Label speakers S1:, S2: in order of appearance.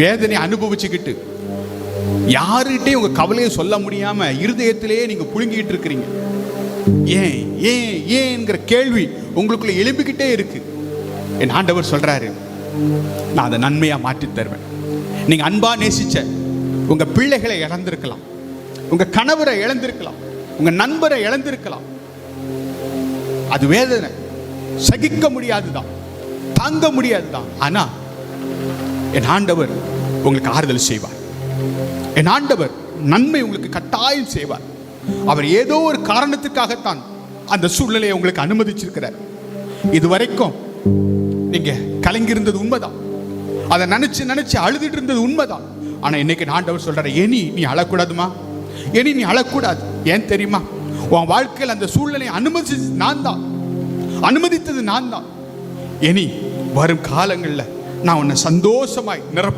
S1: வேதனை அனுபவிச்சுக்கிட்டு யாருகிட்டையும் உங்க கவலையை சொல்ல முடியாம இருதயத்திலேயே நீங்க புழுங்கிட்டு இருக்கிறீங்க. ஏன் ஏன் ஏன்ங்கிற கேள்வி உங்களுக்குள்ள எழும்பிக்கிட்டே இருக்கு. என் ஆண்டவர் சொல்றாரு, நான் அதை நன்மையா மாற்றி தருவேன். நீங்க அன்பா நேசிச்ச உங்க பிள்ளைகளை இழந்திருக்கலாம், உங்க கணவரை இழந்திருக்கலாம், உங்க நண்பரை இழந்திருக்கலாம். அது வேதனை, சகிக்க முடியாதுதான், தாங்க முடியாதுதான். ஆனா என் ஆண்டவர் உங்களுக்கு ஆறுதல் செய்வார். என் ஆண்டவர் நன்மை உங்களுக்கு கட்டாயம் செய்வார். அவர் ஏதோ ஒரு காரணத்துக்காகத்தான் அந்த சூழ்நிலையை உங்களுக்கு அனுமதிச்சிருக்கிறார். இதுவரைக்கும் நீங்க கலங்கியிருந்தது உண்மைதான், அதை நினைச்சு நினைச்சு அழுதுட்டு இருந்தது உண்மைதான். ஆனா இன்னைக்கு ஆண்டவர் சொல்றாரு, இனி நீ அழக்கூடாதுமா, இனி நீ அழக்கூடாது. ஏன் தெரியுமா? உன் வாழ்க்கையில் அந்த சூழ்நிலையை அனுமதித்தது நான் தான். இனி வரும் காலங்களில் நான் உன்னை சந்தோஷமாய் நிரப்ப